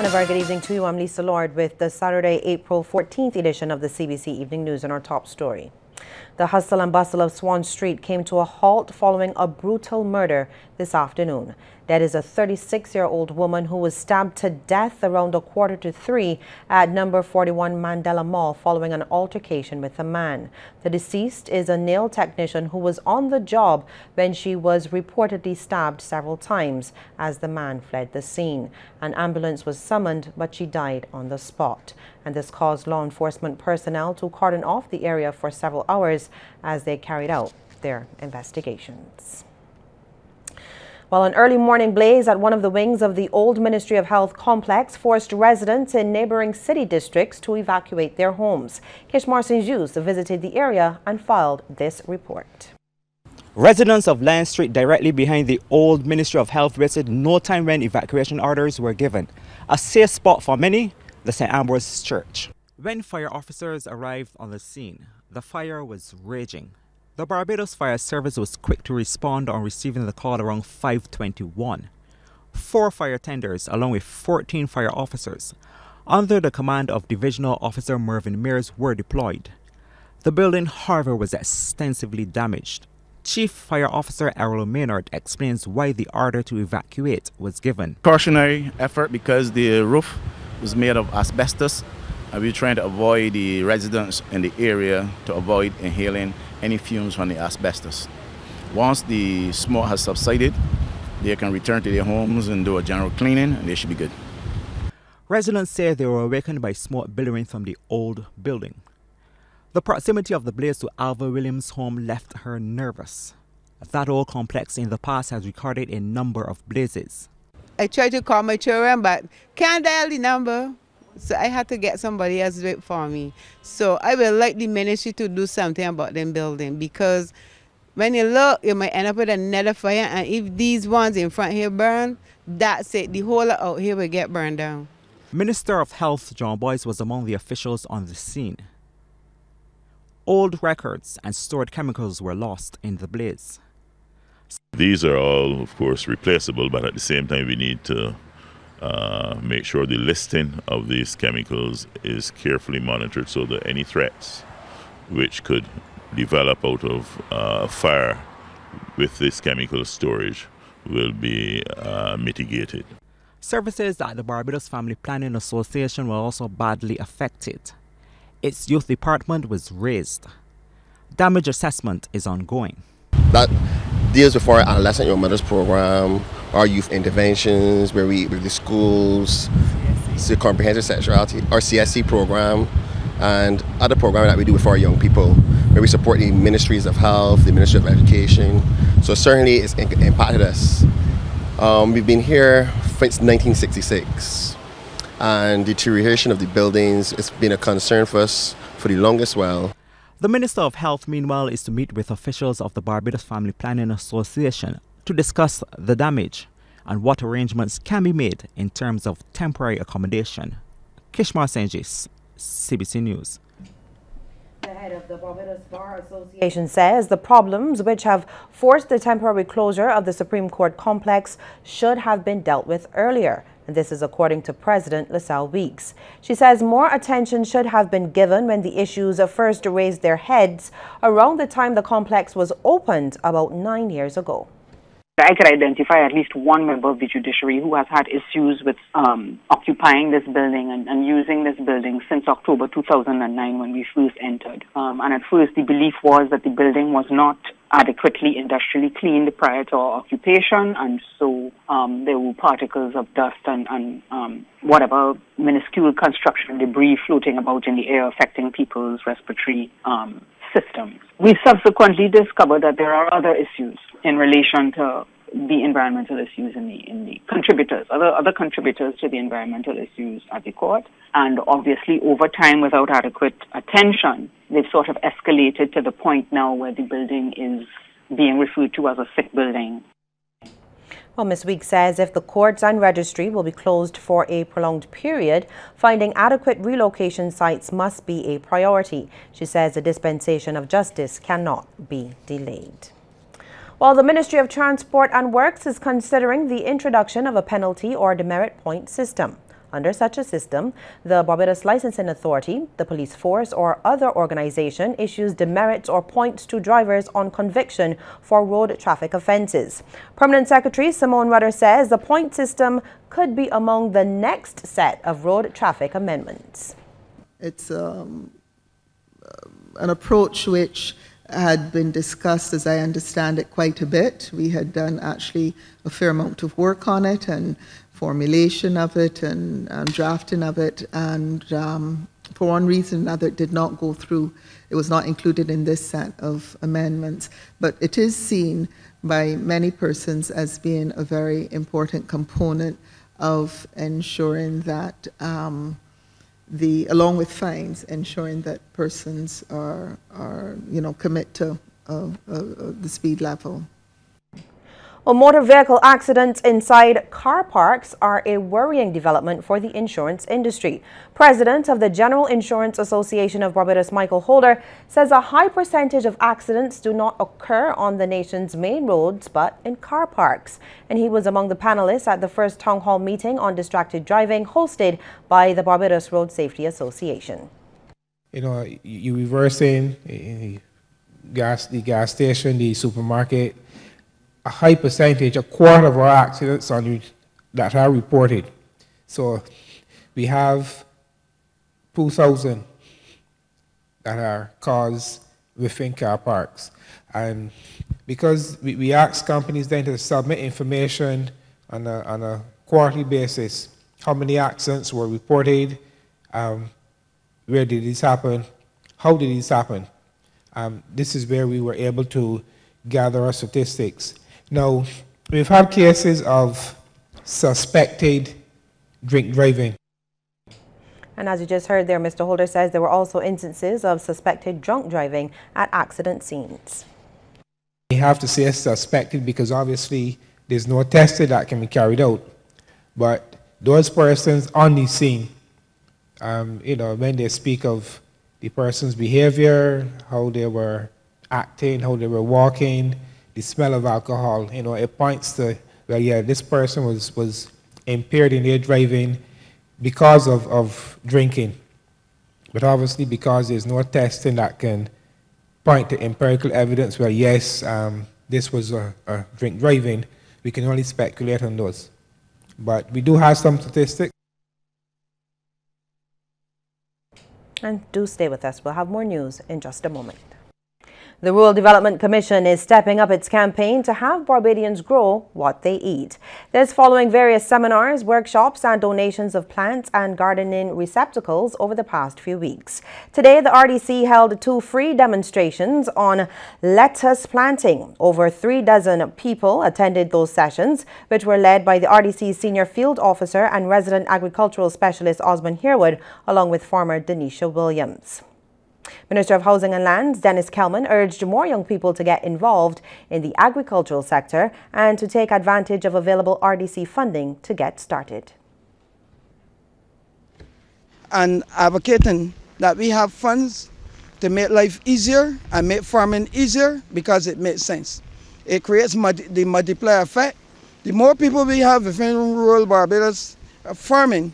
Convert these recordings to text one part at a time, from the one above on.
And a very good evening to you. I'm Lisa Lord with the Saturday, April 14th edition of the CBC Evening News and our top story. The hustle and bustle of Swan Street came to a halt following a brutal murder this afternoon. That is a 36-year-old woman who was stabbed to death around 2:45 at number 41 Mandela Mall following an altercation with a man. The deceased is a nail technician who was on the job when she was reportedly stabbed several times as the man fled the scene. An ambulance was summoned, but she died on the spot. And this caused law enforcement personnel to cordon off the area for several hours as they carried out their investigations. Well, an early morning blaze at one of the wings of the old Ministry of Health complex forced residents in neighboring city districts to evacuate their homes. Cbc visited the area and filed this report. Residents of Lion Street, directly behind the old Ministry of Health, waited no time when evacuation orders were given. A safe spot for many, the St. Ambrose's Church. When fire officers arrived on the scene, the fire was raging. The Barbados Fire Service was quick to respond on receiving the call around 5:21. 4 fire tenders, along with 14 fire officers, under the command of Divisional Officer Mervyn Mears, were deployed. The building, however, was extensively damaged. Chief Fire Officer Errol Maynard explains why the order to evacuate was given. Cautionary effort because the roof was made of asbestos, and we're trying to avoid the residents in the area to avoid inhaling any fumes from the asbestos. Once the smoke has subsided, they can return to their homes and do a general cleaning, and they should be good. Residents say they were awakened by smoke billowing from the old building. The proximity of the blaze to Alva Williams' home left her nervous. That old complex in the past has recorded a number of blazes. I tried to call my children, but can't dial the number. So I had to get somebody else to do it for me. So I would like the ministry to do something about them building, because when you look, you might end up with another fire, and if these ones in front here burn, that's it. The whole out here will get burned down. Minister of Health John Boyce was among the officials on the scene. Old records and stored chemicals were lost in the blaze. These are all, of course, replaceable, but at the same time we need to make sure the listing of these chemicals is carefully monitored so that any threats which could develop out of fire with this chemical storage will be mitigated. Services at the Barbados Family Planning Association were also badly affected. Its youth department was razed. Damage assessment is ongoing. That deals with our adolescent young mothers program, our youth interventions, where we with the schools, the comprehensive sexuality, our CSC program, and other programs that we do with our young people, where we support the ministries of health, the Ministry of Education. So certainly it's impacted us. We've been here since 1966, and deterioration of the buildings has been a concern for us for the longest while. The Minister of Health, meanwhile, is to meet with officials of the Barbados Family Planning Association to discuss the damage and what arrangements can be made in terms of temporary accommodation. Kishmar Senjis, CBC News. The head of the Barbados Bar Association says the problems which have forced the temporary closure of the Supreme Court complex should have been dealt with earlier. And this is according to President LaSalle Weeks. She says more attention should have been given when the issues first raised their heads around the time the complex was opened about 9 years ago. I could identify at least one member of the judiciary who has had issues with occupying this building and using this building since October 2009 when we first entered. And at first the belief was that the building was not adequately industrially cleaned prior to our occupation, and so there were particles of dust and whatever minuscule construction debris floating about in the air affecting people's respiratory systems. We subsequently discovered that there are other issues in relation to the environmental issues in the contributors, other contributors to the environmental issues at the court. And obviously, over time, without adequate attention, they've sort of escalated to the point now where the building is being referred to as a sick building. Well, Ms. Weeks says if the courts and registry will be closed for a prolonged period, finding adequate relocation sites must be a priority. She says the dispensation of justice cannot be delayed. While the Ministry of Transport and Works is considering the introduction of a penalty or demerit point system. Under such a system, the Barbados Licensing Authority, the police force, or other organization issues demerits or points to drivers on conviction for road traffic offences. Permanent Secretary Simone Rudder says the point system could be among the next set of road traffic amendments. It's an approach which had been discussed, as I understand it, quite a bit. We had done actually a fair amount of work on it and formulation of it and drafting of it, and for one reason or another it did not go through. It was not included in this set of amendments, but it is seen by many persons as being a very important component of ensuring that along with fines, ensuring that persons are commit to the speed level. Well, motor vehicle accidents inside car parks are a worrying development for the insurance industry. President of the General Insurance Association of Barbados, Michael Holder, says a high percentage of accidents do not occur on the nation's main roads but in car parks. And he was among the panelists at the first town hall meeting on distracted driving hosted by the Barbados Road Safety Association. You know, you reversing the gas station, the supermarket. A high percentage, a quarter of our accidents that are reported. So we have 2,000 that are caused within car parks. And because we ask companies then to submit information on a quarterly basis, how many accidents were reported, where did this happen, how did this happen. This is where we were able to gather our statistics. Now, we've had cases of suspected drink driving. And as you just heard there, Mr. Holder says there were also instances of suspected drunk driving at accident scenes. We have to say suspected because obviously there's no testing that can be carried out. But those persons on the scene, when they speak of the person's behavior, how they were acting, how they were walking, the smell of alcohol, it points to, well, yeah, this person was impaired in their driving because of drinking. But obviously because there's no testing that can point to empirical evidence where, yes, this was a drink driving, we can only speculate on those. But we do have some statistics. And do stay with us. We'll have more news in just a moment. The Rural Development Commission is stepping up its campaign to have Barbadians grow what they eat. This following various seminars, workshops and donations of plants and gardening receptacles over the past few weeks. Today, the RDC held 2 free demonstrations on lettuce planting. Over 36 people attended those sessions, which were led by the RDC's Senior Field Officer and Resident Agricultural Specialist Osman Herwood, along with farmer Denisha Williams. Minister of Housing and Lands Dennis Kelman urged more young people to get involved in the agricultural sector and to take advantage of available RDC funding to get started. And advocating that we have funds to make life easier and make farming easier because it makes sense. It creates the multiplier effect. The more people we have within rural Barbados farming,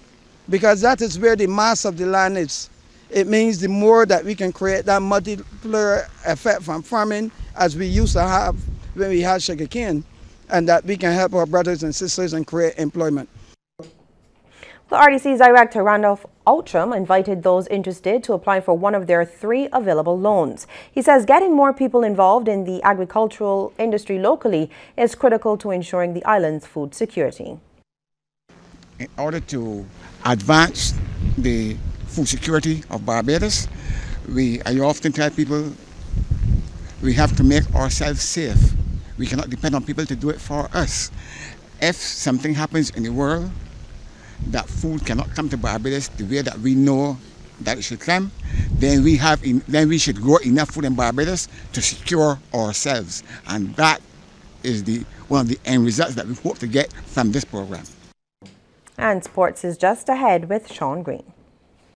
because that is where the mass of the land is. It means the more that we can create that multiplier effect from farming as we used to have when we had sugarcane, and that we can help our brothers and sisters and create employment. The RDC's Director Randolph Outram invited those interested to apply for one of their 3 available loans. He says getting more people involved in the agricultural industry locally is critical to ensuring the island's food security. In order to advance the food security of Barbados, I often tell people we have to make ourselves safe. We cannot depend on people to do it for us. If something happens in the world, that food cannot come to Barbados the way that we know that it should come, then we should grow enough food in Barbados to secure ourselves. And that is one of the end results that we hope to get from this program. And sports is just ahead with Sean Green.